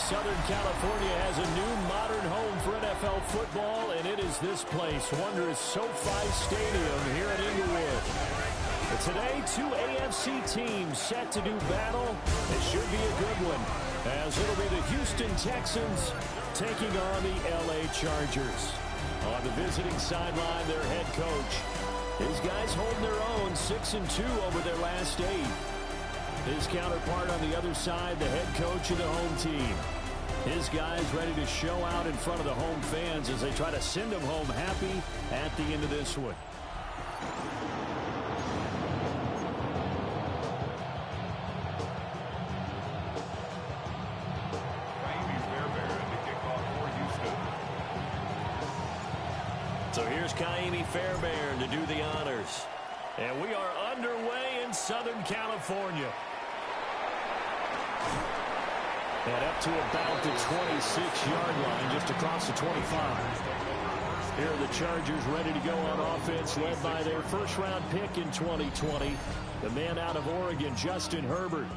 Southern California has a new modern home for NFL football, and it is this place, wondrous SoFi Stadium here in Inglewood. But today, two AFC teams set to do battle. It should be a good one, as it'll be the Houston Texans taking on the LA Chargers. On the visiting sideline, their head coach. His guys holding their own, 6-2 over their last 8. His counterpart on the other side, the head coach of the home team. His guys ready to show out in front of the home fans as they try to send them home happy at the end of this one. So here's Kaimi Fairbairn to do the honors. And we are underway in Southern California. And up to about the 26-yard line, just across the 25. Here are the Chargers ready to go on offense, led by their first-round pick in 2020, the man out of Oregon, Justin Herbert.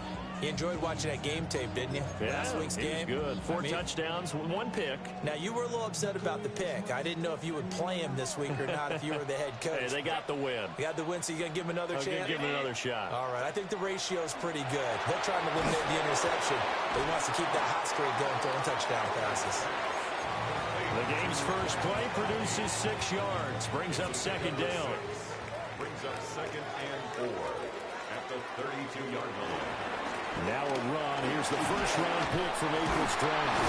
You enjoyed watching that game tape, didn't you? Yeah, last week's game. Good. Four touchdowns, one pick. Now, you were a little upset about the pick. I didn't know if you would play him this week or not if you were the head coach. Hey, they got the win. They got the win, so you're going to give him another chance? Give him another shot. All right. I think the ratio's pretty good. They're trying to eliminate the interception, but he wants to keep that hot streak going, throwing touchdown passes. The game's first play produces 6 yards. Brings up second down. Brings up 2nd and 4 at the 32-yard line. Now a run. Here's the first-round pick from April's draft.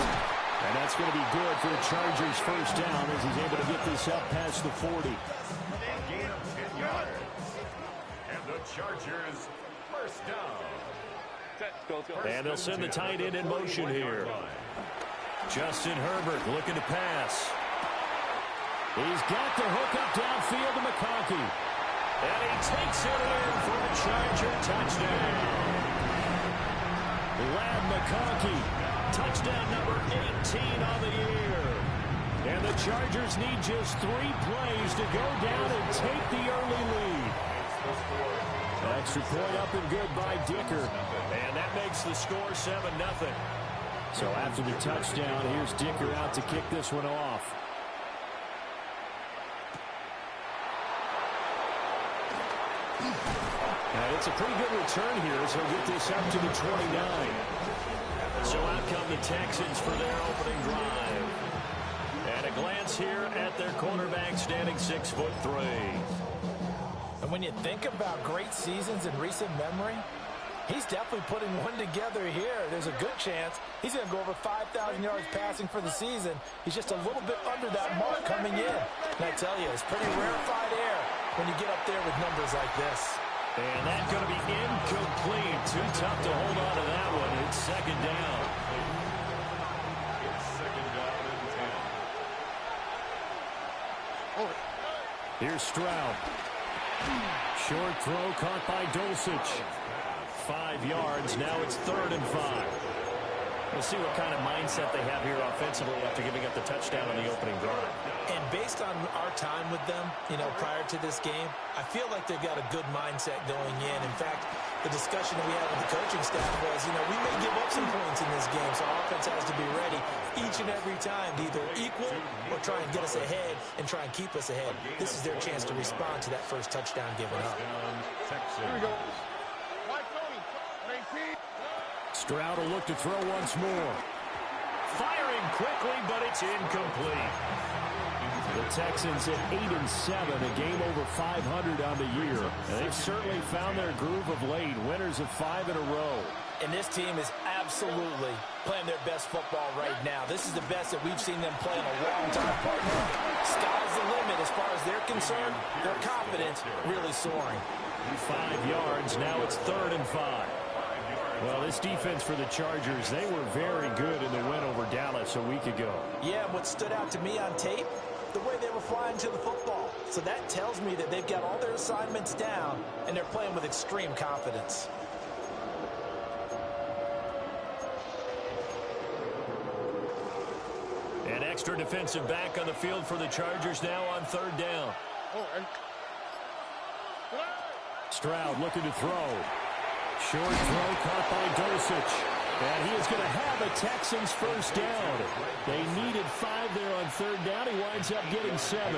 And that's going to be good for the Chargers' first down as he's able to get this up past the 40. Gain of 10 yards. And the Chargers first down. And they'll send the tight end in motion here. Justin Herbert looking to pass. He's got the hook up downfield to McConkey. And he takes it in for a Charger touchdown. Lad McConkey, touchdown number 18 on the year. And the Chargers need just 3 plays to go down and take the early lead. Extra point up and good by Dicker. And that makes the score 7-0. So after the touchdown, here's Dicker out to kick this one off. And it's a pretty good return here as he'll get this up to the 29. So out come the Texans for their opening drive. And a glance here at their quarterback standing 6'3". And when you think about great seasons in recent memory, he's definitely putting one together here. There's a good chance he's going to go over 5,000 yards passing for the season. He's just a little bit under that mark coming in. And I tell you, it's pretty rarefied air when you get up there with numbers like this. And that's going to be incomplete. Too tough to hold on to that one. It's second down. It's 2nd down and 10. Here's Stroud. Short throw caught by Dulcich. 5 yards. Now it's 3rd and 5. We'll see what kind of mindset they have here offensively after giving up the touchdown on the opening drive. And based on our time with them, prior to this game, I feel like they've got a good mindset going in. In fact, the discussion that we had with the coaching staff was, we may give up some points in this game, so our offense has to be ready each and every time to either equal or try and get us ahead and try and keep us ahead. This is their chance to respond to that first touchdown given up. Here we go. Stroud will look to throw once more. Firing quickly, but it's incomplete. The Texans at 8-7, a game over 500 on the year. And they've certainly found their groove of late, winners of 5 in a row. And this team is absolutely playing their best football right now. This is the best that we've seen them play in a long time, partner. Sky's the limit as far as they're concerned. Their confidence really soaring. 5 yards, now it's 3rd and 5. Well, this defense for the Chargers, they were very good in the win over Dallas a week ago. Yeah, what stood out to me on tape, the way they were flying to the football. So that tells me that they've got all their assignments down, and they're playing with extreme confidence. An extra defensive back on the field for the Chargers now on 3rd down. Stroud looking to throw. Short throw caught by Dulcich. And he is going to have a Texans first down. They needed 5 there on third down. He winds up getting 7.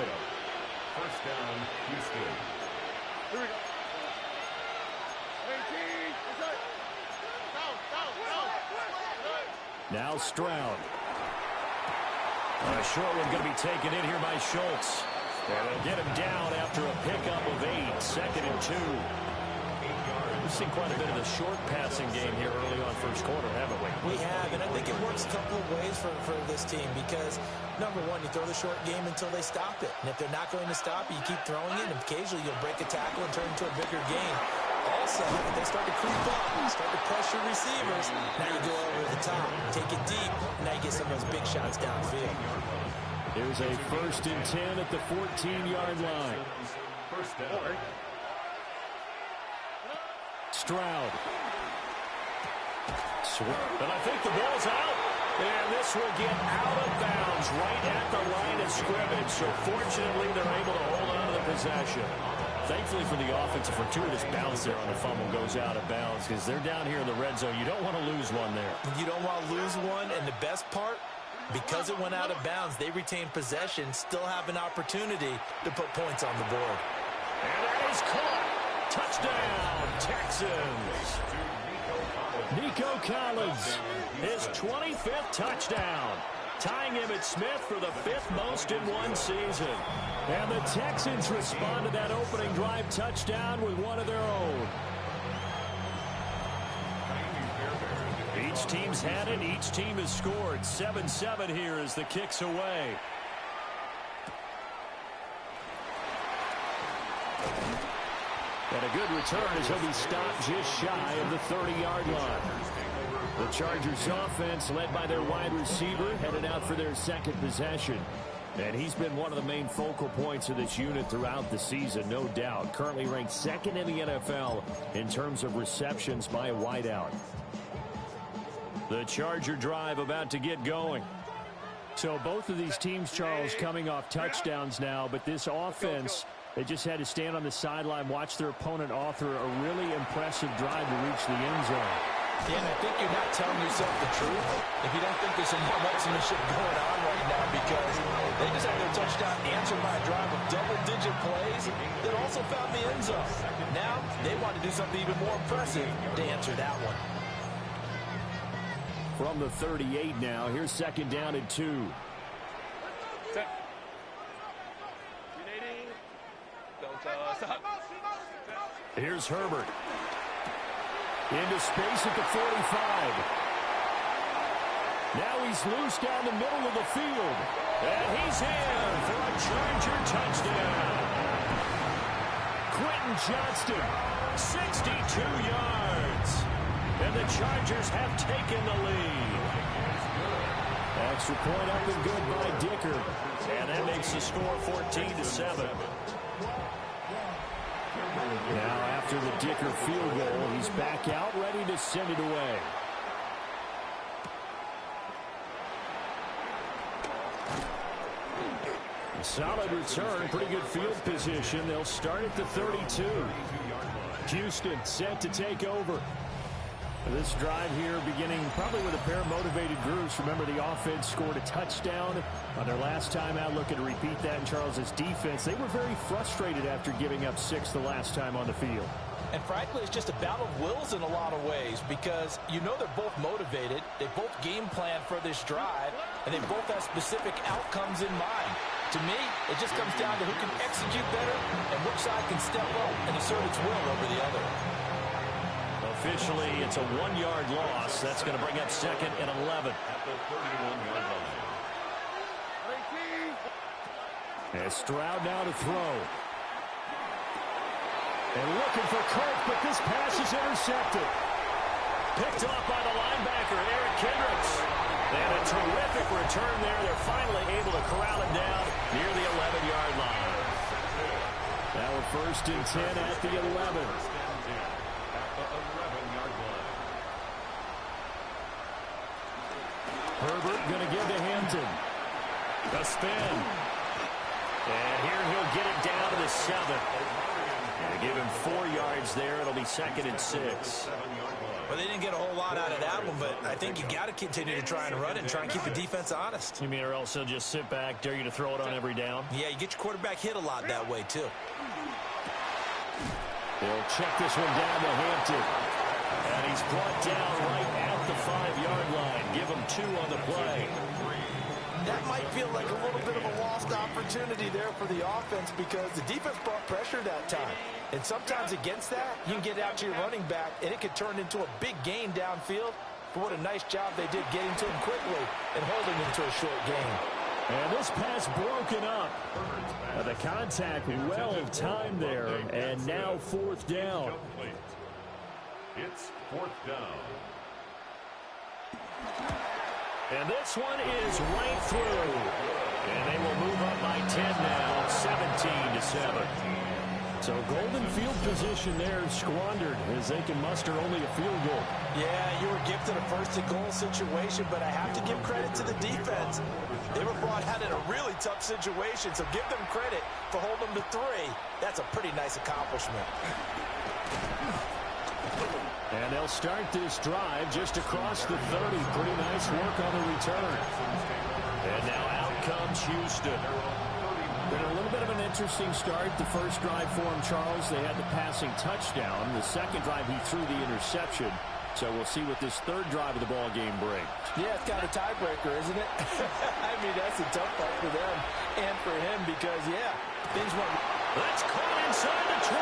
First down, Houston. Here we go. Now Stroud. A short one going to be taken in here by Schultz. And they'll get him down after a pickup of 8. Second and 2. We've seen quite a bit of the short passing game here early on first quarter, haven't we? We have, and I think it works a couple of ways for this team because, number one, you throw the short game until they stop it. And if they're not going to stop it, you keep throwing it, and occasionally you'll break a tackle and turn into a bigger game. Also, if they start to creep up, start to pressure receivers, now you go over the top, take it deep, and now you get some of those big shots downfield. There's a first and 10 at the 14-yard line. First down. Stroud. But I think the ball's out. And this will get out of bounds right at the line of scrimmage. So fortunately, they're able to hold on to the possession. Thankfully for the offense, a fortuitous bounce there on the fumble goes out of bounds because they're down here in the red zone. You don't want to lose one there. You don't want to lose one, and the best part, because it went out of bounds, they retain possession, still have an opportunity to put points on the board. And that is caught. Touchdown, Texans. Nico Collins, his 25th touchdown, tying Emmitt Smith for the 5th most in one season. And the Texans respond to that opening drive touchdown with one of their own. Each team's had it. Each team has scored. 7-7 here as the kick's away. And a good return as he'll be stopped just shy of the 30-yard line. The Chargers offense, led by their wide receiver, headed out for their second possession. And he's been one of the main focal points of this unit throughout the season, no doubt. Currently ranked second in the NFL in terms of receptions by a wideout. The Charger drive about to get going. So both of these teams, Charles, coming off touchdowns now, but this offense, they just had to stand on the sideline, watch their opponent author a really impressive drive to reach the end zone. Yeah, and I think you're not telling yourself the truth if you don't think there's some marksmanship going on right now because they just had their touchdown answered by a drive of double-digit plays that also found the end zone. Now they want to do something even more impressive to answer that one. From the 38 now, here's second down and 2. Here's Herbert. Into space at the 45. Now he's loose down the middle of the field. And he's in for a Charger touchdown. Quentin Johnston, 62 yards. And the Chargers have taken the lead. Extra point up and good by Dicker. And that makes the score 14-7. Now after the Dicker field goal, he's back out, ready to send it away. Solid return, pretty good field position. They'll start at the 32. Houston set to take over. This drive here beginning probably with a pair of motivated groups. Remember, the offense scored a touchdown on their last time out. Looking to repeat that in Charles's defense. They were very frustrated after giving up 6 the last time on the field. And frankly, it's just a battle of wills in a lot of ways because you know they're both motivated. They both game plan for this drive, and they both have specific outcomes in mind. To me, it just comes down to who can execute better and which side can step up and assert its will over the other. Officially, it's a 1-yard loss. That's going to bring up second and 11. At the 31-yard line. And Stroud now to throw. And looking for Kirk, but this pass is intercepted. Picked off by the linebacker, Eric Kendricks. And a terrific return there. They're finally able to corral him down near the 11-yard line. Now a first and 10 at the 11. Herbert going to give to Hampton. A spin. And here he'll get it down to the 7. And give him 4 yards there. It'll be second and 6. Well, they didn't get a whole lot out of that one, but I think you got to continue to try and run it and try and keep the defense honest. You mean or else they'll just sit back, dare you to throw it on every down? Yeah, you get your quarterback hit a lot that way, too. They'll check this one down to Hampton. And he's brought down right at the 5-yard line. Give him 2 on the play. That might feel like a little bit of a lost opportunity there for the offense because the defense brought pressure that time. And sometimes against that, you can get out to your running back, and it could turn into a big gain downfield. But what a nice job they did getting to him quickly and holding him to a short gain. And this pass broken up. The contact well timed there, and now 4th down. It's 4th down. And this one is right through. And they will move up by 10 now, 17-7. So golden field position there squandered as they can muster only a field goal. Yeah, you were gifted a first-and-goal situation, but I have to give credit to the defense. They were brought out in a really tough situation, so give them credit for holding them to 3. That's a pretty nice accomplishment. And they'll start this drive just across the 30. Pretty nice work on the return. And now out comes Houston. Been a little bit of an interesting start. The first drive for him, Charles, they had the passing touchdown. The second drive, he threw the interception. So we'll see what this third drive of the ball game brings. Yeah, it's kind of a tiebreaker, isn't it? I mean, that's a tough part for them and for him because, yeah, things went. That's caught inside the 20.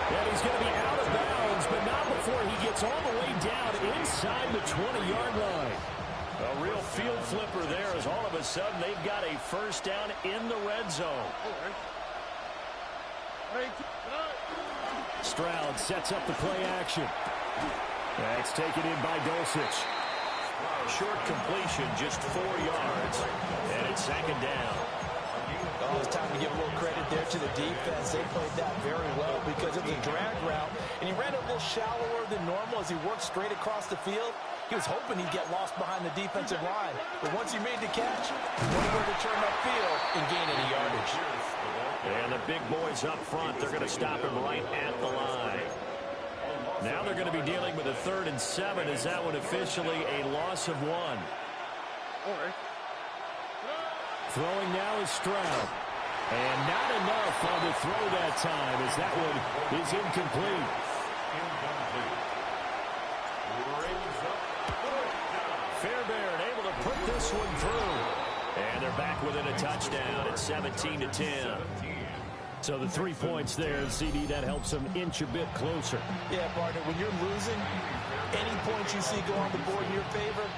And he's going to be out of bounds, but not before he gets all the way down inside the 20-yard line. A real field flipper there as all of a sudden they've got a first down in the red zone. Stroud sets up the play action. That's taken in by Dulcich. Short completion, just 4 yards, and it's 2nd down. Oh, it's time to give a little credit there to the defense. They played that very well because it was a drag route, and he ran a little shallower than normal as he worked straight across the field. He was hoping he'd get lost behind the defensive line, but once he made the catch, he wanted to turn upfield and gain any yardage. And the big boys up front, they're going to stop him right at the line. Now they're going to be dealing with a 3rd and 7. Is that one officially a loss of 1? Throwing now is Stroud. And not enough on the throw that time as that one is incomplete. Fairbairn able to put this one through. And they're back within a touchdown at 17-10. So the 3 points there, CD, that helps them inch a bit closer. Yeah, partner, when you're losing, any points you see go on the board in your favor,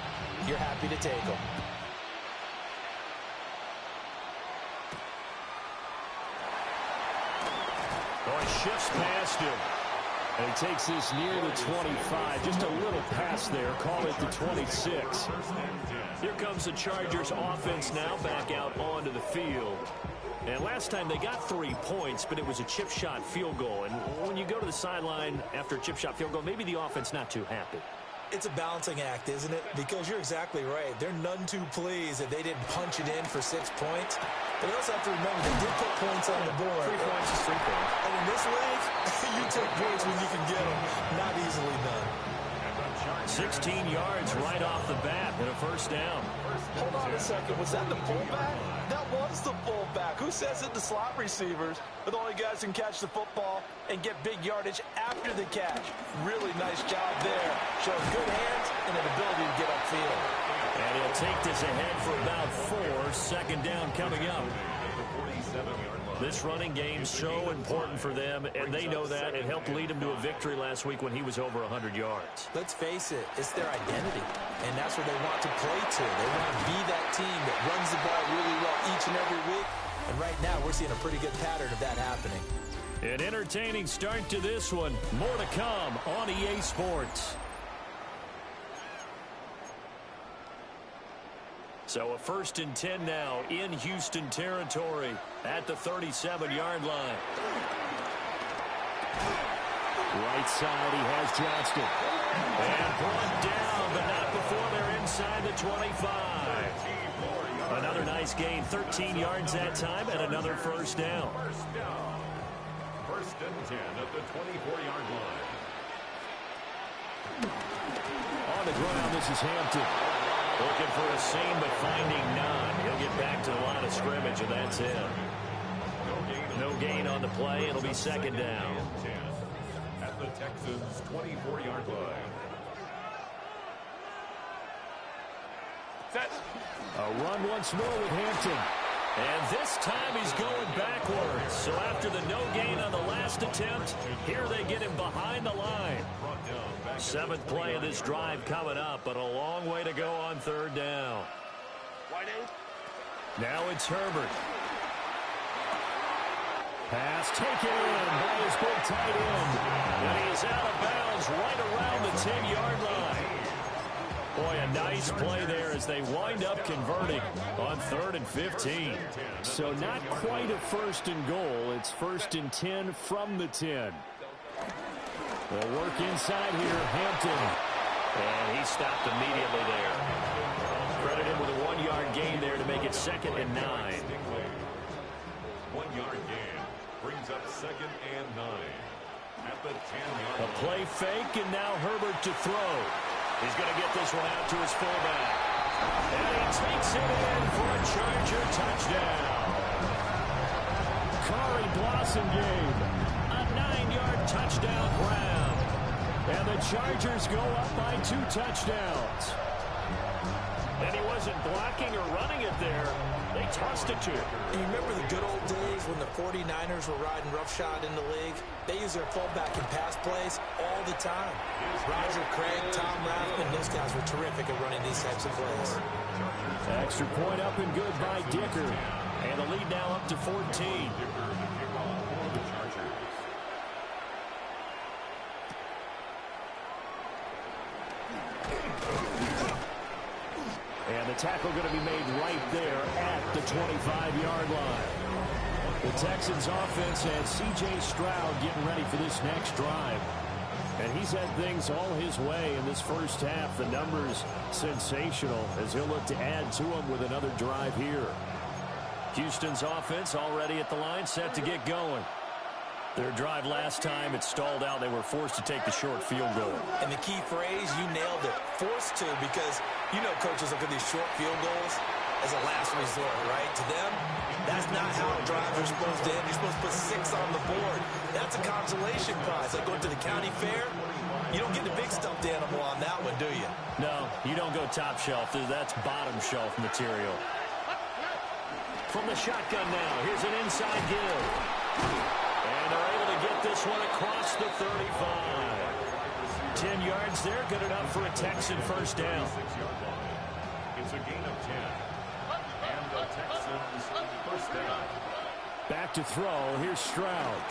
you're happy to take them. Oh, he shifts past him. And he takes this near the 25. Just a little pass there. Call it the 26. Here comes the Chargers offense now back out onto the field. And last time they got 3 points, but it was a chip shot field goal. And when you go to the sideline after a chip shot field goal, maybe the offense not too happy. It's a balancing act, isn't it? Because you're exactly right. They're none too pleased that they didn't punch it in for 6 points. But you also have to remember they did put points on the board. 3 points is 3 points. And in this league, you take points when you can get them. Not easily done. 16 yards right off the bat and a first down. Hold on a second. Was that the fullback? That was the fullback. Who says that the slot receivers are the only guys who can catch the football and get big yardage after the catch? Really nice job there. Shows good hands and an ability to get upfield. And he'll take this ahead for about 4. 2nd down coming up. This running game so important for them, and they know that. It helped lead them to a victory last week when he was over 100 yards. Let's face it, it's their identity, and that's where they want to play to. They want to be that team that runs the ball really well each and every week, and right now we're seeing a pretty good pattern of that happening. An entertaining start to this one. More to come on EA Sports. So a 1st and 10 now in Houston territory at the 37-yard line. Right side, he has Johnston. And brought down, but not before they're inside the 25. Another nice gain, 13 yards that time, and another first down. 1st and 10 at the 24-yard line. On the ground, this is Hampton. Looking for a seam, but finding none. He'll get back to the line of scrimmage, and that's it. No gain on the play. It'll be second down. At the Texans' 24-yard line. A run once more with Hampton. And this time he's going backwards. So after the no gain on the last attempt, here they get him behind the line. Seventh play of this drive coming up, but a long way to go on third down. Now it's Herbert. Pass taken in by his big tight end. And he's out of bounds right around the 10-yard line. Boy, a nice play there as they wind up converting on 3rd and 15. So not quite a first and goal. It's 1st and 10 from the 10. They'll work inside here, Hampton. And he stopped immediately there. Credit him with a 1-yard gain there to make it 2nd and 9. 1-yard gain brings up 2nd and 9. At the 10-yard line. A play fake, and now Herbert to throw. He's going to get this one out to his fullback. And he takes it in for a Charger touchdown. Kari Blossomgame, a 9-yard touchdown grab. And the Chargers go up by 2 touchdowns. And he wasn't blocking or running it there. They tossed it to him. You remember the good old days when the 49ers were riding roughshod in the league? They use their fullback in pass plays all the time. Roger Craig, Tom Rathman, those guys were terrific at running these types of plays. Extra point up and good by Dicker. And the lead now up to 14. And the tackle going to be made right there at the 25-yard line. The Texans offense has C.J. Stroud getting ready for this next drive. And he's had things all his way in this first half. The numbers sensational as he'll look to add to them with another drive here. Houston's offense already at the line, set to get going. Their drive last time, it stalled out. They were forced to take the short field goal. And the key phrase, you nailed it, forced to, because you know coaches look at these short field goals as a last resort, right? To them, that's not how drives are supposed to end. You're supposed to put 6 on the board. That's a consolation prize. Like going to the county fair, you don't get the big stuffed animal on that one, do you? No, you don't go top shelf. That's bottom shelf material. From the shotgun now, here's an inside give. And they're able to get this one across the 35. 10 yards there, good enough for a Texan first down. It's a gain of 10. And the Texans first down. Back to throw, here's Stroud.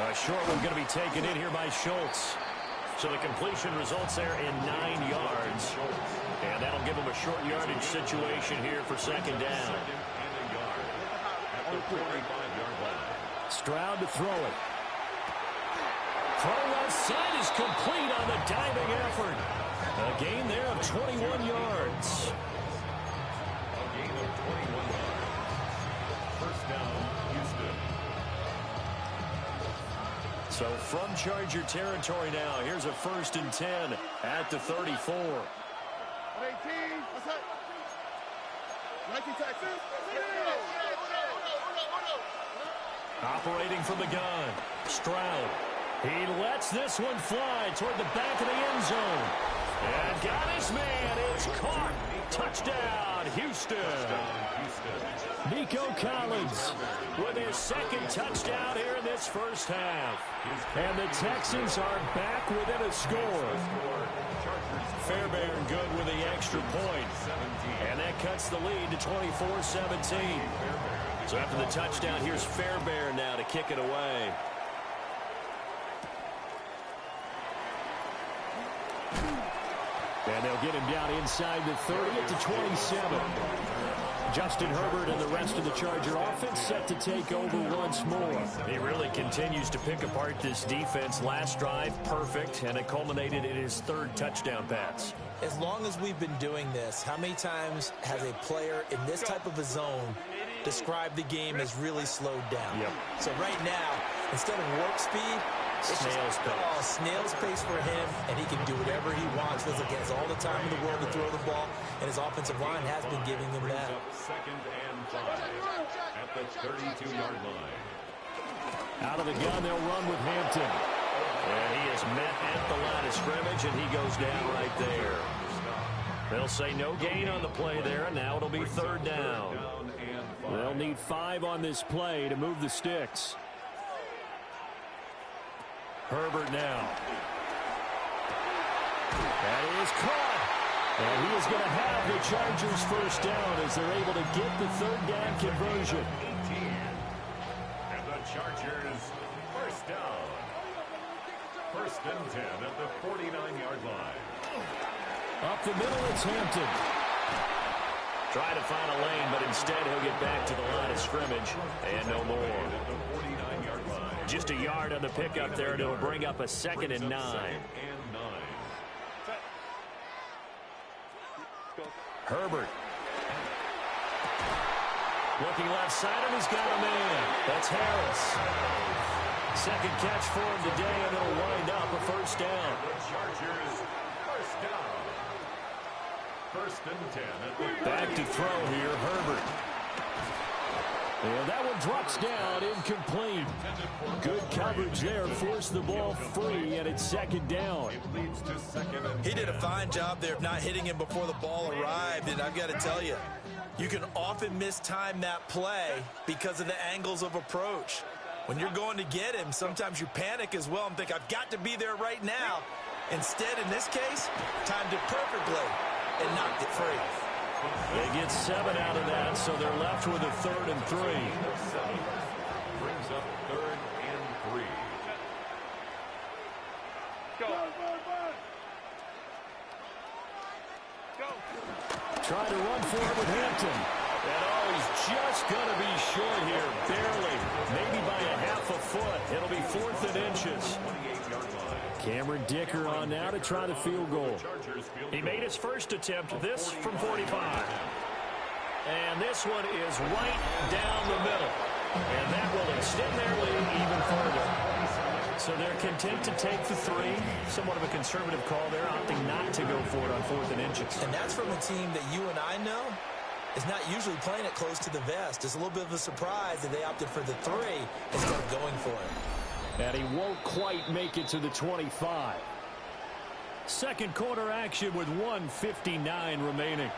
A short one going to be taken in here by Schultz. So the completion results there in 9 yards. And that'll give him a short yardage situation here for second down. At the 45-yard line. Stroud to throw it. Throw left side is complete on the diving effort. A gain there of 21 yards. A gain of 21 yards. First down, Houston. So from Charger territory now, here's a 1st and 10 at the 34. 18, what's up? 19 Texas. Operating from the gun, Stroud. He lets this one fly toward the back of the end zone. And got his man. It's caught. Touchdown, Houston. Nico Collins with his 2nd touchdown here in this first half. And the Texans are back within a score. Fairbairn good with the extra point. And that cuts the lead to 24-17. So after the touchdown, here's Fairbairn now to kick it away. And they'll get him down inside the 30 at the 27. Justin Herbert and the rest of the Charger offense set to take over once more. He really continues to pick apart this defense. Last drive, perfect, and it culminated in his 3rd touchdown pass. As long as we've been doing this, how many times has a player in this type of a zone described the game as really slowed down? Yep. So right now, instead of warp speed, Snail's pace. Oh, snail's pace for him, and he can do whatever he wants. Feels like he has all the time in the world to throw the ball, and his offensive line has been giving him that. Second and 5 at the 32-yard line. Out of the gun, they'll run with Hampton. And he is met at the line of scrimmage, and he goes down right there. They'll say no gain on the play there, and now it'll be third down. They'll need 5 on this play to move the sticks. Herbert now. That is caught. And he is going to have the Chargers first down as they're able to get the third down conversion. 18. And the Chargers first down. First and 10 at the 49-yard line. Up the middle, it's Hampton. Try to find a lane, but instead he'll get back to the line of scrimmage. And no more. Just a yard on the pickup there, and it'll bring up a 2nd and 9. Herbert. Looking left side, and he's got a man. That's Harris. Second catch for him today, and it'll wind up a first down. The Chargers first down. First and 10. Back to throw here, Herbert. And that one drops down, incomplete. Good coverage there, forced the ball free, and it's second down. It leads to second and 10. He did a fine job there of not hitting him before the ball arrived, and I've got to tell you, you can often mistime that play because of the angles of approach. When you're going to get him, sometimes you panic as well and think, I've got to be there right now. Instead, in this case, timed it perfectly and knocked it free. They get 7 out of that, so they're left with a 3rd and 3. Brings up 3rd and 3. Try to run for it with Hampton. And oh, he's just going to be short here, barely. Maybe by a half a foot. It'll be 4th and inches. Cameron Dicker on now to try the field goal. He made his first attempt, this from 45. And this one is right down the middle. And that will extend their lead even further. So they're content to take the 3. Somewhat of a conservative call there, opting not to go for it on 4th and inches. And that's from a team that you and I know is not usually playing it close to the vest. It's a little bit of a surprise that they opted for the 3 instead of going for it. And he won't quite make it to the 25. Second quarter action with 1:59 remaining.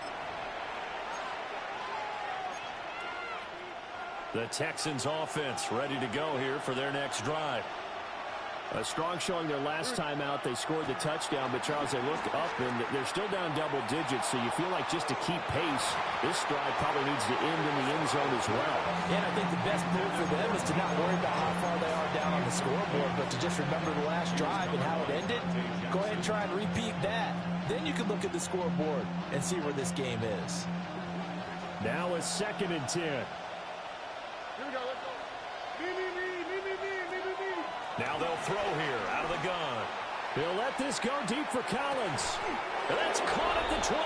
The Texans offense ready to go here for their next drive. A strong showing their last time out. They scored the touchdown, but Charles, they look up and they're still down double digits, so you feel like just to keep pace, this drive probably needs to end in the end zone as well. Yeah, and I think the best move for them is to not worry about how far they are down on the scoreboard, but to just remember the last drive and how it ended. Go ahead and try and repeat that. Then you can look at the scoreboard and see where this game is. Now it's 2nd and 10. Here we go. Let's go. Me. Now they'll throw here out of the gun. They'll let this go deep for Collins. And that's caught at the 25.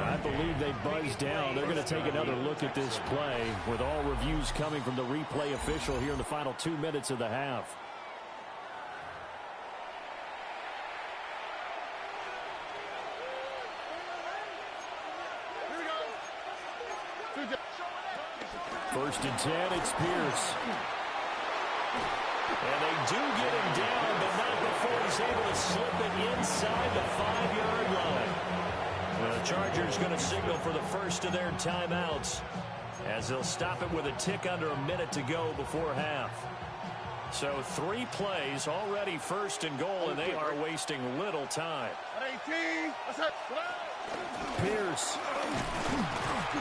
I believe they buzzed down. They're going to take another look at this play with all reviews coming from the replay official here in the final 2 minutes of the half. First and 10, it's Pierce. And they do get him down, but not before he's able to slip it inside the 5-yard line. The Chargers going to signal for the first of their timeouts as they'll stop it with a tick under a minute to go before half. So 3 plays, already 1st and goal, and they are wasting little time. 18. Pierce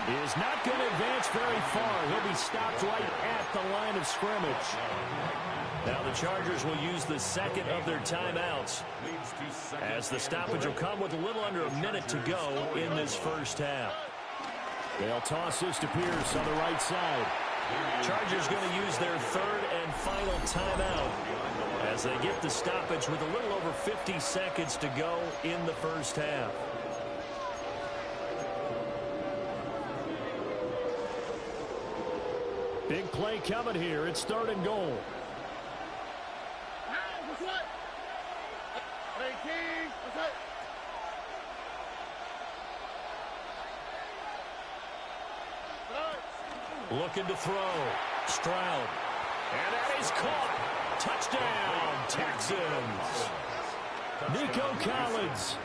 is not going to advance very far. He'll be stopped right at the line of scrimmage. Now the Chargers will use the second of their timeouts as the stoppage will come with a little under a minute to go in this first half. They'll toss this to Pierce on the right side. Chargers going to use their 3rd and final timeout as they get the stoppage with a little over 50 seconds to go in the first half. Big play coming here. It's 3rd and goal. Looking to throw. Stroud. And that is caught. Touchdown, Texans. Nico Collins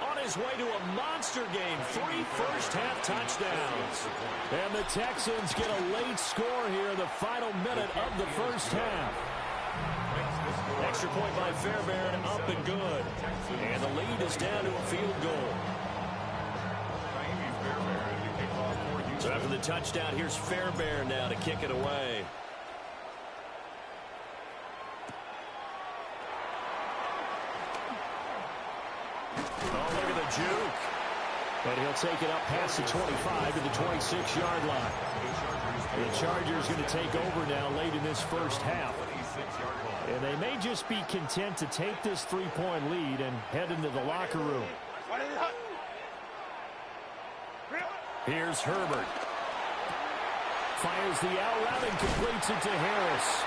on his way to a monster game. 3 first-half touchdowns. And the Texans get a late score here in the final minute of the first half. Extra point by Fairbairn, up and good. And the lead is down to a field goal. So after the touchdown, here's Fairbairn now to kick it away. Oh, look at the juke. And he'll take it up past the 25 to the 26-yard line. The Chargers going to take over now late in this first half. And they may just be content to take this 3-point lead and head into the locker room. Here's Herbert. Fires the out route and completes it to Harris.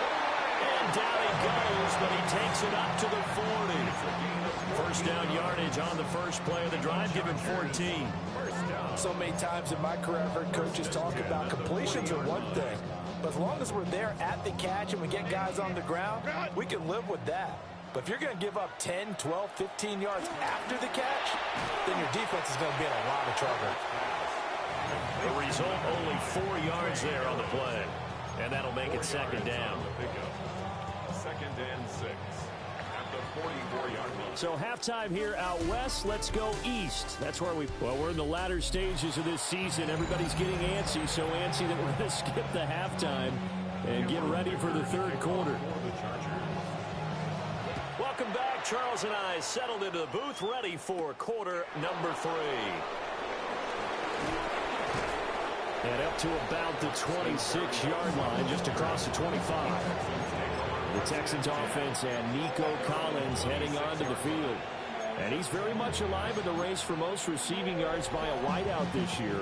And down he goes, but he takes it up to the 40. First down yardage on the first play of the drive, given 14. So many times in my career, I've heard coaches talk about completions are one thing. But as long as we're there at the catch and we get guys on the ground, we can live with that. But if you're going to give up 10, 12, 15 yards after the catch, then your defense is going to be in a lot of trouble. The result, only 4 yards there on the play. And that'll make it 2nd down. 2nd and 6 at the 44-yard line. So halftime here out west. Let's go east. That's where we're in the latter stages of this season. Everybody's getting antsy, so antsy that we're going to skip the halftime and get ready for the 3rd quarter. Welcome back. Charles and I settled into the booth, ready for quarter number 3. And up to about the 26-yard line, just across the 25. The Texans offense and Nico Collins heading onto the field. And he's very much alive in the race for most receiving yards by a wideout this year.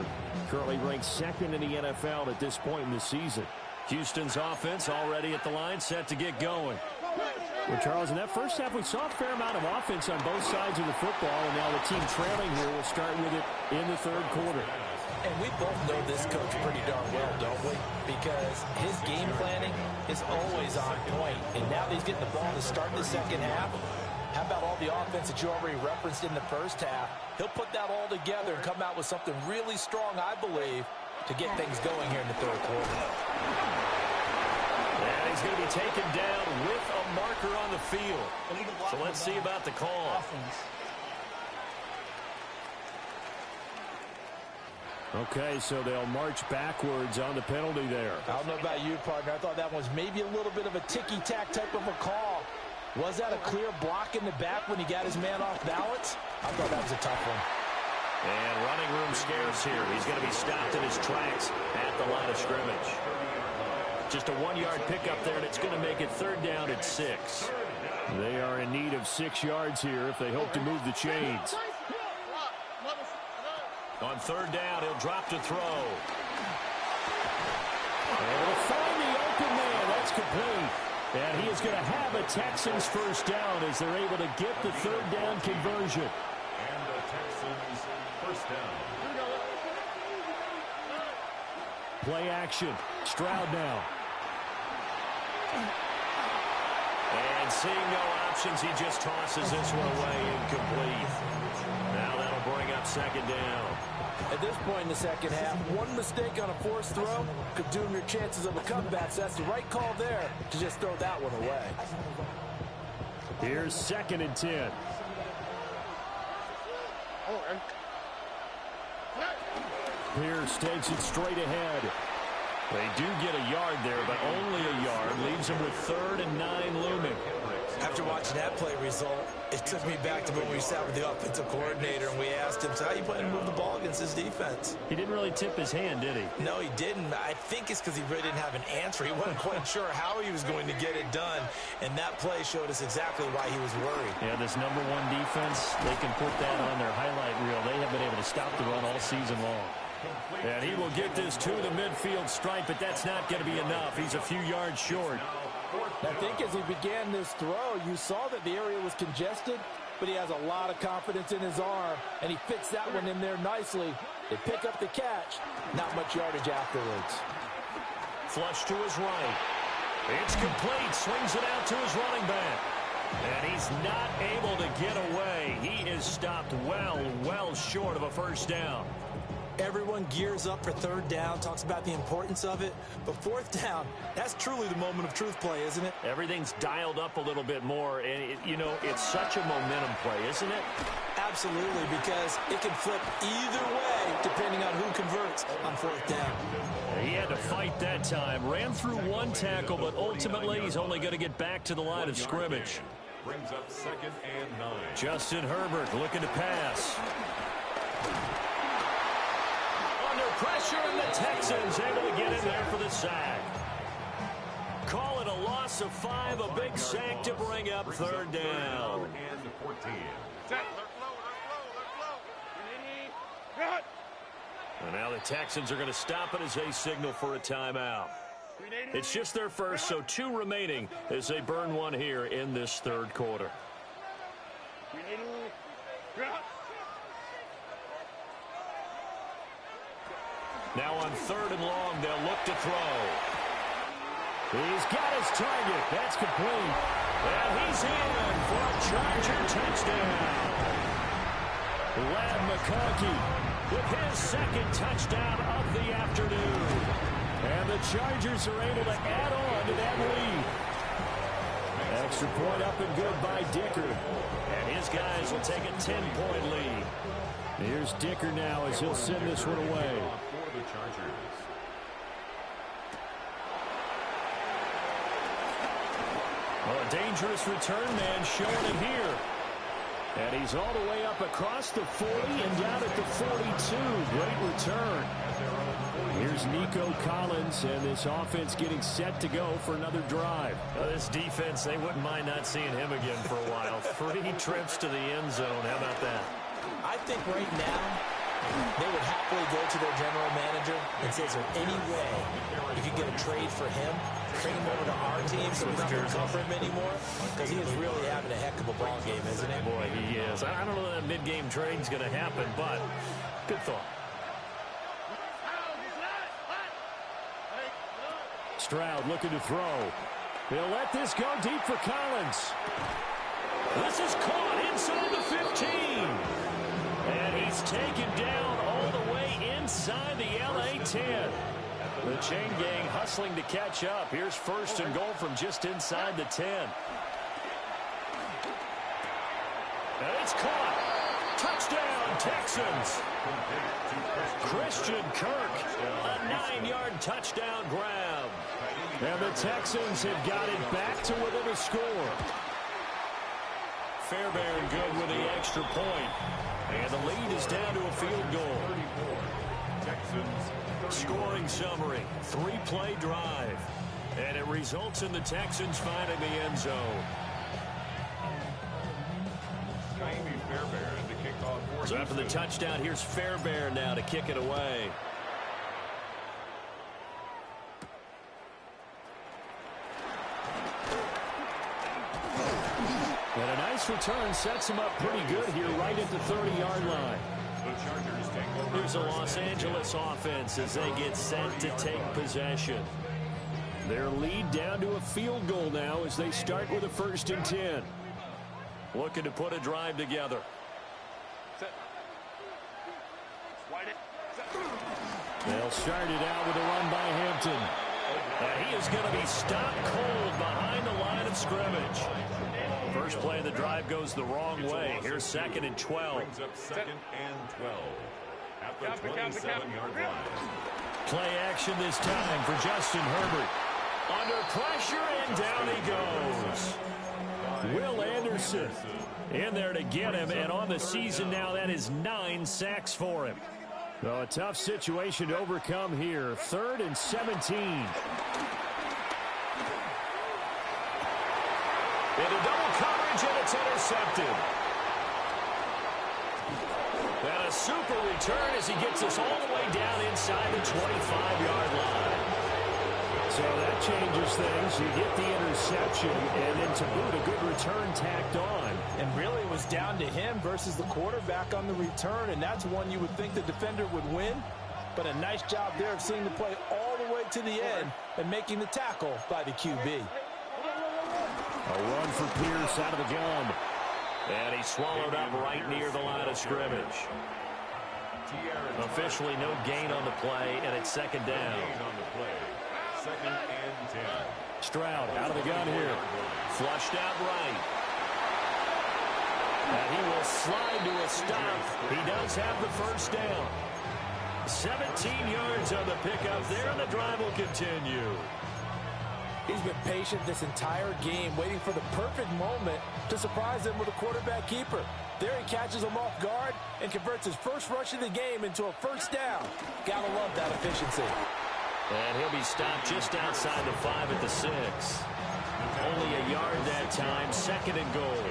Currently ranked 2nd in the NFL at this point in the season. Houston's offense already at the line, set to get going. Well, Charles, in that first half, we saw a fair amount of offense on both sides of the football, and now the team trailing here will start with it in the 3rd quarter. And we both know this coach pretty darn well, don't we? Because his game planning is always on point. And now that he's getting the ball to start the 2nd half, how about all the offense that you already referenced in the first half? He'll put that all together and come out with something really strong, I believe, to get things going here in the 3rd quarter. And he's going to be taken down with a marker on the field. So let's see about the call. Okay, so they'll march backwards on the penalty there. I don't know about you, partner. I thought that was maybe a little bit of a ticky-tack type of a call. Was that a clear block in the back when he got his man off balance? I thought that was a tough one. And running room scarce here. He's going to be stopped in his tracks at the line of scrimmage. Just a 1-yard pickup there, and it's going to make it 3rd down at 6. They are in need of 6 yards here if they hope to move the chains. On 3rd down, he'll drop to throw. And he'll find the open man. That's complete. And he is going to have a Texans first down as they're able to get the 3rd down conversion. And the Texans first down. Play action. Stroud now. And seeing no options, he just tosses this one away incomplete. Now that'll bring up 2nd down. At this point in the 2nd half, one mistake on a forced throw could doom your chances of a comeback. So that's the right call there to just throw that one away. Here's 2nd and 10. Pierce takes it straight ahead. They do get a yard there, but only a yard. Leaves them with 3rd and 9 looming. After watching that play result, it took me back to when we sat with the offensive coordinator and we asked him, so how you plan to move the ball against this defense? He didn't really tip his hand, did he? No, he didn't. I think it's because he really didn't have an answer. He wasn't quite sure how he was going to get it done, and that play showed us exactly why he was worried. Yeah, this number 1 defense, they can put that on their highlight reel. They have been able to stop the run all season long. And he will get this to the midfield stripe, but that's not going to be enough. He's a few yards short. I think as he began this throw, you saw that the area was congested, but he has a lot of confidence in his arm, and he fits that one in there nicely. They pick up the catch, not much yardage afterwards. Flush to his right. It's complete. Swings it out to his running back. And he's not able to get away. He is stopped well short of a first down. Everyone gears up for third down, talks about the importance of it. But fourth down, that's truly the moment of truth play, isn't it? Everything's dialed up a little bit more. And, it's such a momentum play, isn't it? Absolutely, because it can flip either way depending on who converts on fourth down. He had to fight that time. Ran through one tackle, but ultimately he's only going to get back to the line of scrimmage. Brings up 2nd and 9. Justin Herbert looking to pass. Under pressure, and the Texans able to get in there for the sack. Call it a loss of 5, a big sack to bring up third down. And 14. And now the Texans are going to stop it as they signal for a timeout. It's just their first, so 2 remaining as they burn one here in this third quarter. Now on 3rd and long, they'll look to throw. He's got his target. That's complete. And he's in for a Charger touchdown. Ladd McConkey with his 2nd touchdown of the afternoon. And the Chargers are able to add on to that lead. Extra point up and good by Dicker. And his guys will take a 10-point lead. Here's Dicker now as he'll send this one away. For the Chargers. Well, a dangerous return man showing it here. And he's all the way up across the 40 and down at the 42. Great return. Here's Nico Collins, and this offense getting set to go for another drive. This defense, they wouldn't mind not seeing him again for a while. 3 trips to the end zone. How about that? I think right now they would happily go to their general manager and say, is there any way you could get a trade for him? Trade him over to our team so we don't cover him anymore? Because he is really having a heck of a ball game, isn't he? Boy, he is. I don't know that mid-game trade's going to happen, but good thought. Stroud looking to throw. He'll let this go deep for Collins. This is caught inside the 15. And he's taken down all the way inside the LA 10. The chain gang hustling to catch up. Here's 1st and goal from just inside the 10. And it's caught. Touchdown, Texans. Christian Kirk, a 9-yard touchdown grab. And the Texans have got it back to within a score. Fairbairn good with the extra point. And the lead is down to a field goal. Texans. Scoring summary, 3-play drive. And it results in the Texans finding the end zone. Fairbairn to kick off. So after the touchdown, here's Fairbairn now to kick it away. And a nice return sets him up pretty good here right at the 30-yard line. Here's a Los Angeles offense as they get set to take possession. Their lead down to a field goal now as they start with a 1st and 10. Looking to put a drive together. They'll start it out with a run by Hampton. And he is going to be stopped cold behind the line of scrimmage. First play of the drive goes the wrong way. Here's 2nd and 12. Brings up 2nd and 12 at the 27-yard line. Play action this time for Justin Herbert. Under pressure, and down he goes. Will Anderson in there to get him, and on the season now, that is 9 sacks for him. So a tough situation to overcome here. 3rd and 17. Into double coverage, and it's intercepted. And a super return as he gets us all the way down inside the 25-yard line. So that changes things. You get the interception, and then to boot, a good return tacked on. And really it was down to him versus the quarterback on the return, and that's one you would think the defender would win. But a nice job there of seeing the play all the way to the end and making the tackle by the QB. A run for Pierce out of the gun. And he swallowed up right near the line of scrimmage. Officially no gain on the play, and it's second down. Second and 10. Stroud out of the gun here. Flushed out right. And he will slide to a stop. He does have the first down. 17 yards on the pickup there, and the drive will continue. He's been patient this entire game, waiting for the perfect moment to surprise them with a quarterback keeper. There he catches him off guard and converts his first rush of the game into a first down. Gotta love that efficiency. And he'll be stopped just outside the 5 at the 6. Only a yard that time, second and goal.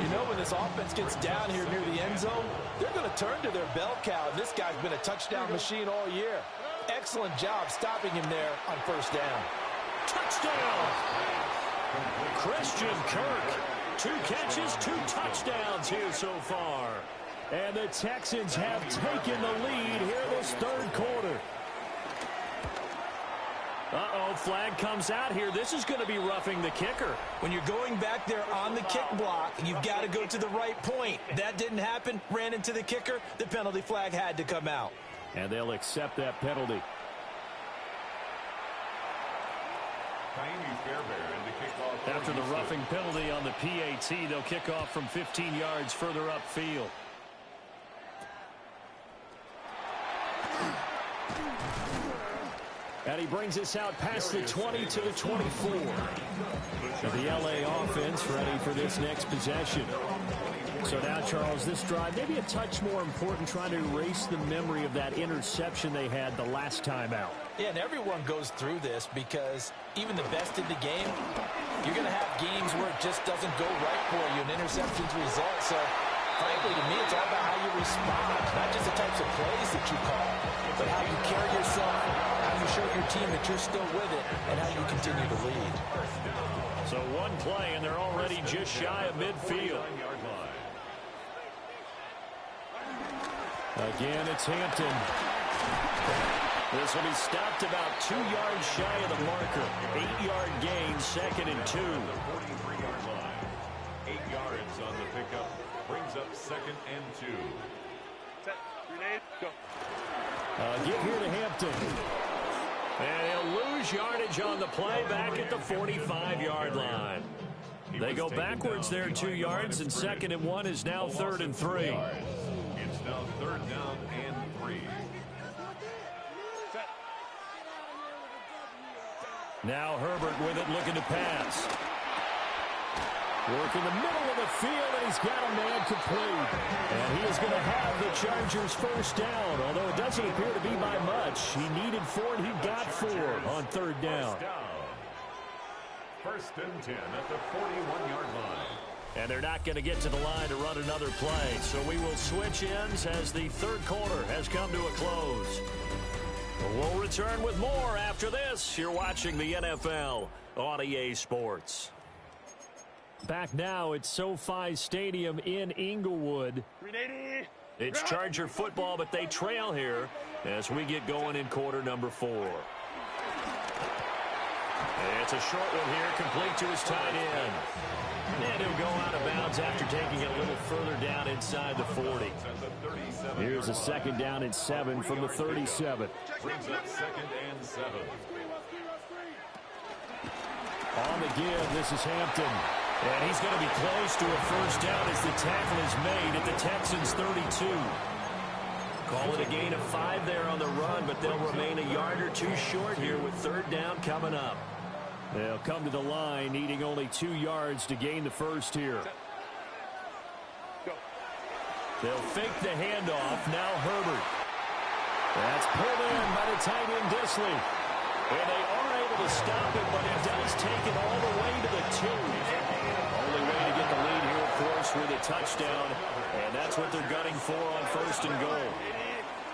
You know, when this offense gets down here near the end zone, they're going to turn to their bell cow. This guy's been a touchdown machine all year. Excellent job stopping him there on first down. Touchdown! Christian Kirk. 2 catches, 2 touchdowns here so far. And the Texans have taken the lead here this third quarter. Uh-oh, flag comes out here. This is going to be roughing the kicker. When you're going back there on the kick block, you've got to go to the right point. That didn't happen. Ran into the kicker. The penalty flag had to come out. And they'll accept that penalty. After the roughing penalty on the PAT, they'll kick off from 15 yards further upfield. And he brings us out past the 20 to the 24. The LA offense ready for this next possession. So now, Charles, this drive maybe a touch more important, trying to erase the memory of that interception they had the last time out. Yeah, and everyone goes through this because even the best in the game, you're going to have games where it just doesn't go right for you, and interceptions result. So, frankly, to me, it's all about how you respond, not just the types of plays that you call, but how you carry yourself, how you show your team that you're still with it, and how you continue to lead. So one play, and they're already just shy of midfield. Again, it's Hampton. This will be stopped about 2 yards shy of the marker. 8-yard gain, second and 2. 43-yard line. 8 yards on the pickup. Brings up second and 2. Set. Grenade. Go. Get here to Hampton. And he'll lose yardage on the play back at the 45-yard line. They go backwards there 2 yards, and second and 1 is now third and 3. It's now third down and 3. Now Herbert with it, looking to pass. Work in the middle of the field, and he's got a man complete. And he is going to have the Chargers first down, although it doesn't appear to be by much. He needed 4, and he got 4 on third down. First and 10 at the 41-yard line. And they're not going to get to the line to run another play. So we will switch ends as the third quarter has come to a close. We'll return with more after this. You're watching the NFL on EA Sports. Back now at SoFi Stadium in Inglewood. It's Charger football, but they trail here as we get going in quarter number 4. It's a short one here, complete to his tight end. And he'll go out of bounds after taking it a little further down inside the 40. Here's a second down and 7 from the 37. Brings up second and 7. On the give, this is Hampton. And he's going to be close to a first down as the tackle is made at the Texans' 32. Call it a gain of 5 there on the run, but they'll remain a yard or 2 short here with third down coming up. They'll come to the line, needing only 2 yards to gain the first here. They'll fake the handoff. Now Herbert. That's pulled in by the tight end Disley. And they are able to stop it, but it does take it all the way to the 2. Only way to get the lead here course, with a touchdown, and that's what they're gunning for on first and goal.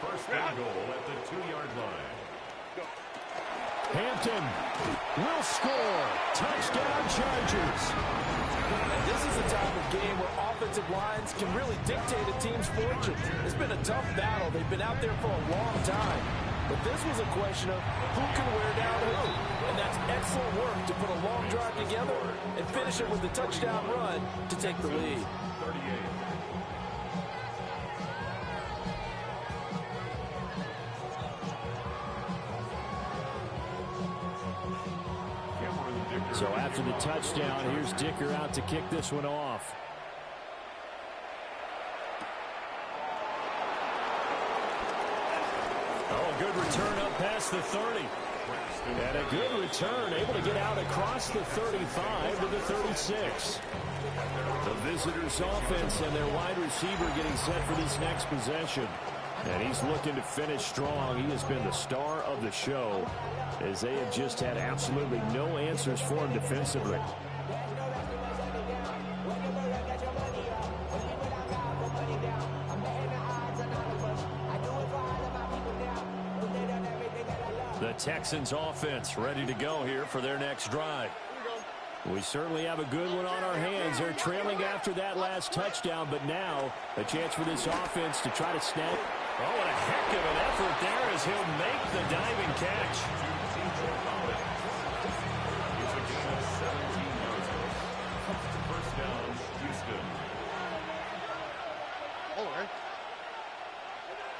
First and goal at the 2-yard line. Hampton will score. Touchdown, Chargers. And this is a type of game where offensive lines can really dictate a team's fortune. It's been a tough battle. They've been out there for a long time. But this was a question of who can wear down who. And that's excellent work to put a long drive together and finish it with a touchdown run to take the lead. 38. So after the touchdown, here's Dicker out to kick this one off. Oh, good return up past the 30. And a good return, able to get out across the 35 to the 36. The visitors' offense and their wide receiver getting set for this next possession. And he's looking to finish strong. He has been the star of the show, as they have just had absolutely no answers for him defensively. The Texans offense ready to go here for their next drive. We certainly have a good one on our hands. They're trailing after that last touchdown, but now a chance for this offense to try to snap. Oh, what a heck of an effort there as he'll make the diving catch. First down, Houston. All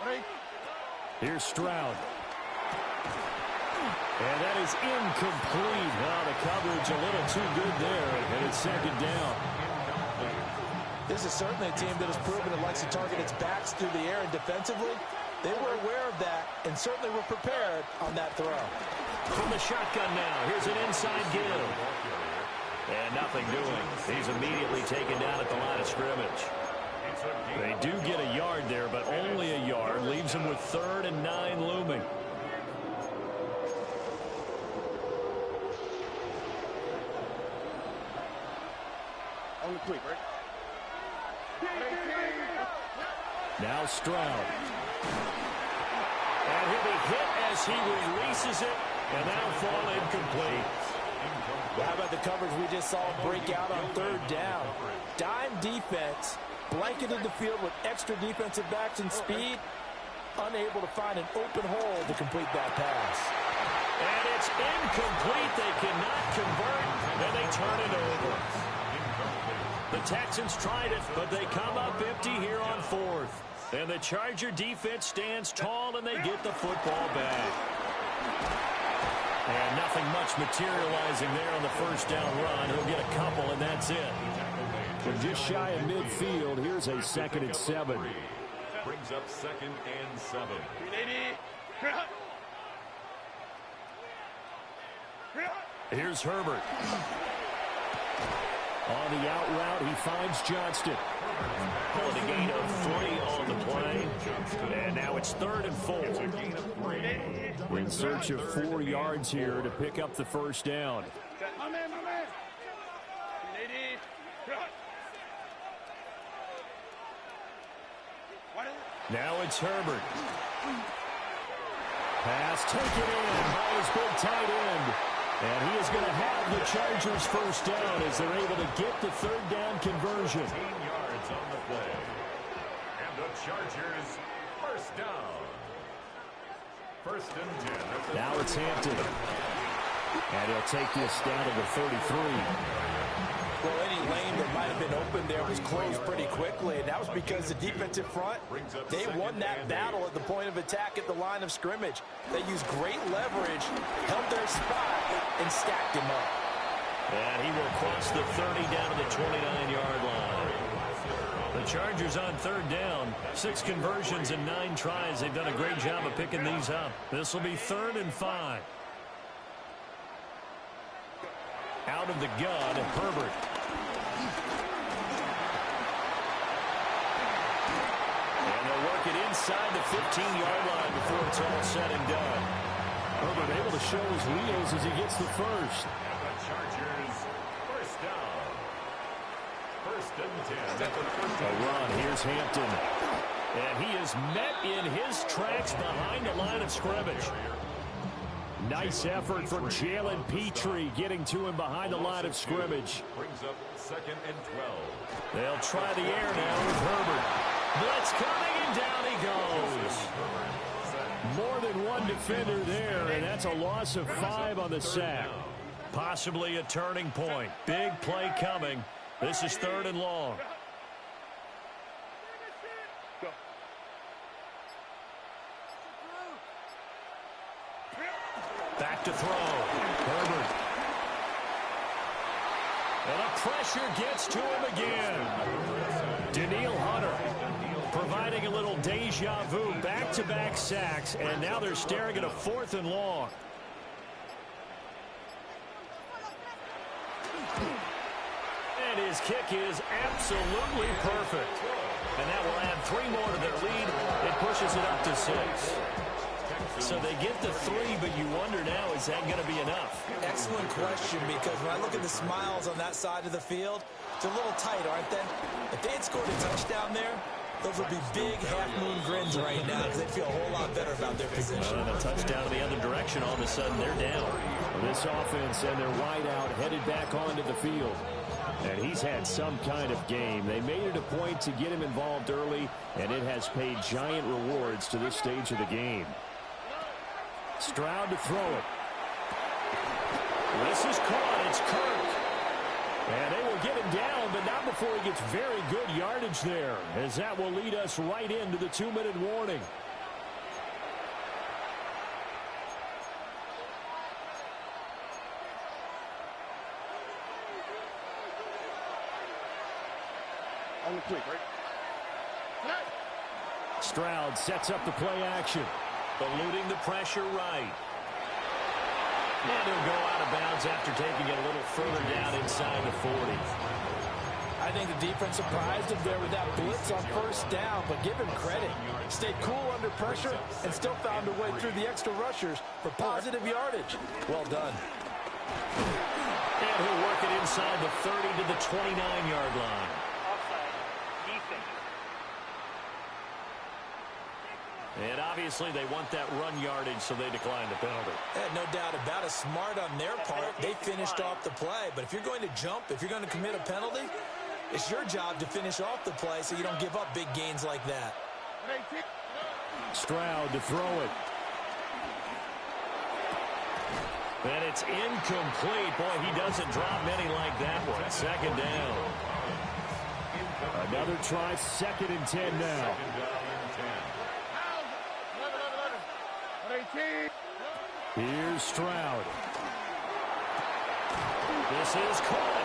right. Here's Stroud. And that is incomplete. Oh, the coverage a little too good there, and it's second down. This is certainly a team that has proven it likes to target its backs through the air and defensively. They were aware of that and certainly were prepared on that throw. From the shotgun now, here's an inside give. And nothing doing. He's immediately taken down at the line of scrimmage. They do get a yard there, but only a yard. Leaves them with 3rd and 9 looming. On the quick, right? Now Stroud. And he'll be hit as he releases it, and that'll fall incomplete. How about the coverage we just saw break out on 3rd down? Dime defense, blanketed the field with extra defensive backs and speed, unable to find an open hole to complete that pass. And it's incomplete. They cannot convert, and they turn it over. The Texans tried it, but they come up empty here on 4th. And the Charger defense stands tall, and they get the football back. And nothing much materializing there on the first down run. He'll get a couple, and that's it. From just shy of midfield, here's a 2nd and 7. Brings up 2nd and 7. Here's Herbert. On the out route, he finds Johnston. On the gain of 3 on the play. And now it's 3rd and 4. In search of 4 yards here to pick up the first down. My man. Now it's Herbert. Pass taken in by his big tight end. And he is going to have the Chargers first down as they're able to get the 3rd down conversion. 18 yards on the play. And the Chargers first down. 1st and 10. Now it's Hampton. And he'll take this down to the 33. Well, any lane that might have been open there was closed pretty quickly, and that was because the defensive front, they won that battle at the point of attack at the line of scrimmage. They used great leverage, held their spot, and stacked him up. And he will cross the 30 down to the 29-yard line. The Chargers on 3rd down, 6 conversions and 9 tries. They've done a great job of picking these up. This will be 3rd and 5. Out of the gun, Herbert. And they'll work it inside the 15-yard line before it's all said and done. Herbert able to show his wheels as he gets the first. And the Chargers first down. 1st and A run. Here's Hampton. And he is met in his tracks behind the line of scrimmage. Nice effort from Jalen Petrie getting to him behind the line of scrimmage. Brings up 2nd and 12. They'll try the air now with Herbert. Blitz coming, and down he goes. More than one defender there, and that's a loss of 5 on the sack. Possibly a turning point. Big play coming. This is 3rd and long. Back to throw. Herbert. And the pressure gets to him again. Daniil Hunter providing a little deja vu. Back-to-back sacks, and now they're staring at a 4th and long. And his kick is absolutely perfect. And that will add 3 more to their lead. It pushes it up to 6. So they get the 3, but you wonder now, is that going to be enough? Excellent question, because when I look at the smiles on that side of the field, they're a little tight, aren't they? If they had scored a touchdown there, those would be big half-moon grins right now because they'd feel a whole lot better about their position. And a touchdown in the other direction, all of a sudden they're down. This offense and their wideout headed back onto the field. And he's had some kind of game. They made it a point to get him involved early, and it has paid giant rewards to this stage of the game. Stroud to throw it. This is caught. It's Kirk. And they will get him down, but not before he gets very good yardage there, as that will lead us right into the 2-minute warning. On the quick, right? Stroud sets up the play action. Eluding the pressure right. And he'll go out of bounds after taking it a little further down inside the 40. I think the defense surprised him there with that blitz on 1st down, but give him credit. Stayed cool under pressure and still found a way through the extra rushers for positive yardage. Well done. And he'll work it inside the 30 to the 29-yard line. And obviously they want that run yardage, so they decline the penalty. No doubt about it. Smart on their part. They finished off the play. But if you're going to jump, if you're going to commit a penalty, it's your job to finish off the play so you don't give up big gains like that. Stroud to throw it. And it's incomplete. Boy, he doesn't drop many like that one. 2nd down. Another try, 2nd and 10 now. Here's Stroud. This is caught.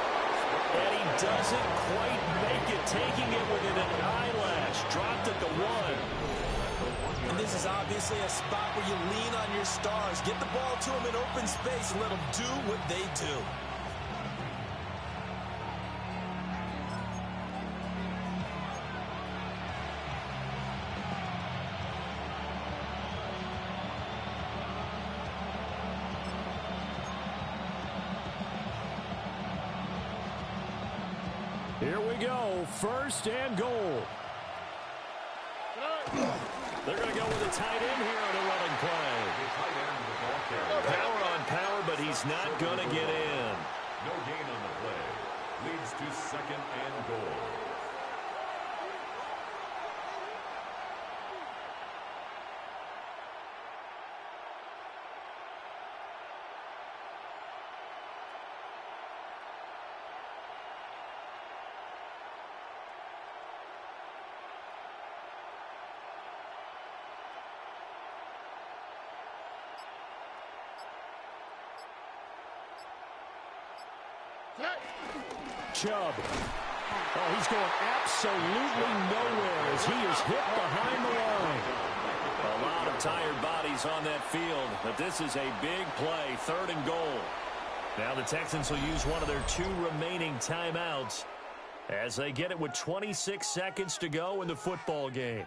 And he doesn't quite make it, taking it within an eyelash. Dropped at the 1. And this is obviously a spot where you lean on your stars. Get the ball to them in open space and let them do what they do. Here we go, 1st and goal. They're going to go with a tight end here on a running play. Power on power, but he's not going to get in. No gain on the play. Leads to 2nd and goal. Chubb. Oh, he's going absolutely nowhere as he is hit behind the line. A lot of tired bodies on that field, but this is a big play, 3rd and goal. Now the Texans will use one of their 2 remaining timeouts as they get it with 26 seconds to go in the football game.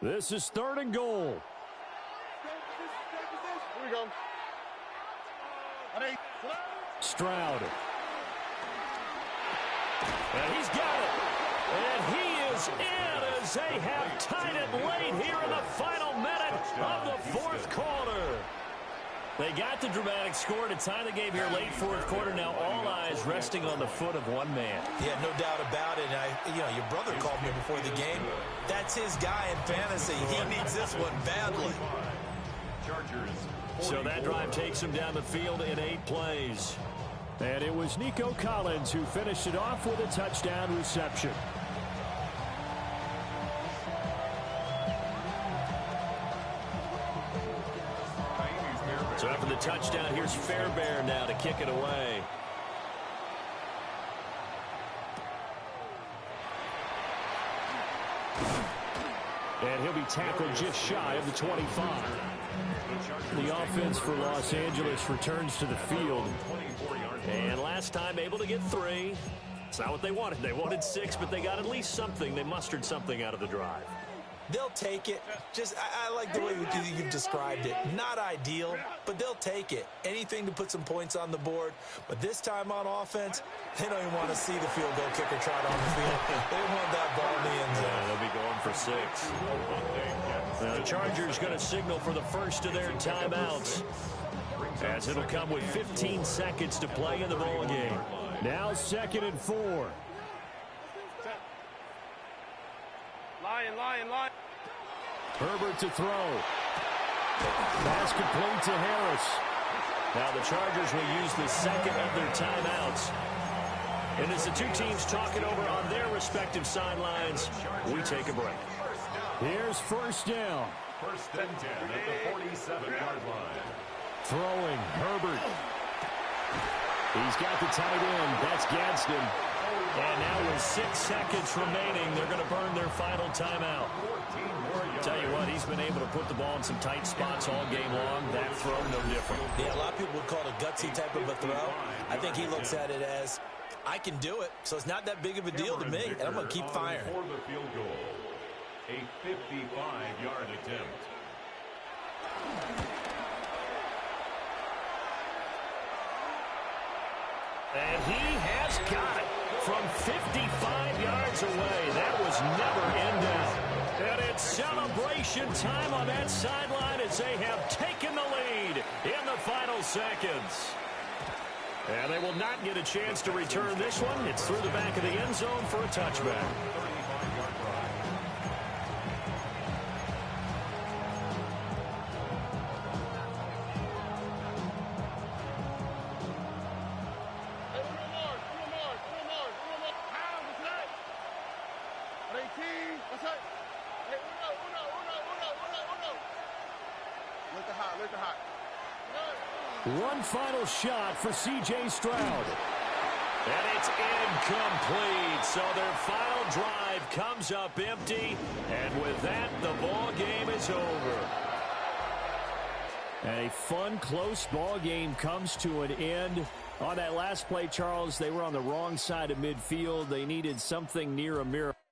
This is 3rd and goal. Here we go. Stroud. And he's got it. And he is in as they have tied it late here in the final minute of the 4th quarter. They got the dramatic score to tie the game here late 4th quarter. Now all eyes resting on the foot of one man. Yeah, no doubt about it. Your brother called me before the game. That's his guy in fantasy. He needs this one badly. So that drive takes him down the field in 8 plays. And it was Nico Collins who finished it off with a touchdown reception. So after the touchdown, here's Fairbairn now to kick it away. And he'll be tackled just shy of the 25. The offense for Los Angeles returns to the field. And last time able to get 3. It's not what they wanted. They wanted 6, but they got at least something. They mustered something out of the drive. They'll take it. I like the way you've described it. Not ideal, but they'll take it. Anything to put some points on the board. But this time on offense, they don't even want to see the field goal kicker trot on the field. They want that ball in the end zone. Yeah, they'll be going for 6. Now the Chargers going to signal for the first of their timeouts, as it'll come with 15 seconds to play in the ball game. Now 2nd and 4. Lion. Herbert to throw. Pass complete to Harris. Now the Chargers will use the 2nd of their timeouts. And as the two teams talk it over on their respective sidelines, we take a break. Here's 1st down. 1st and 10 at the 47-yard line. Throwing, Herbert. He's got the tight end. That's Gadsden. And now with 6 seconds remaining, they're going to burn their final timeout. Tell you what, he's been able to put the ball in some tight spots all game long. That throw, no different. Yeah, a lot of people would call it a gutsy type of a throw. I think he looks at it as, I can do it, so it's not that big of a deal to me, and I'm going to keep firing. For the field goal, a 55-yard attempt. And he has got it from 55 yards away. That was never in doubt. And it's celebration time on that sideline as they have taken the lead in the final seconds. And they will not get a chance to return this one. It's through the back of the end zone for a touchback. One final shot for C.J. Stroud. And it's incomplete. So their final drive comes up empty. And with that, the ball game is over. A fun, close ball game comes to an end. On that last play, Charles, they were on the wrong side of midfield. They needed something near a miracle.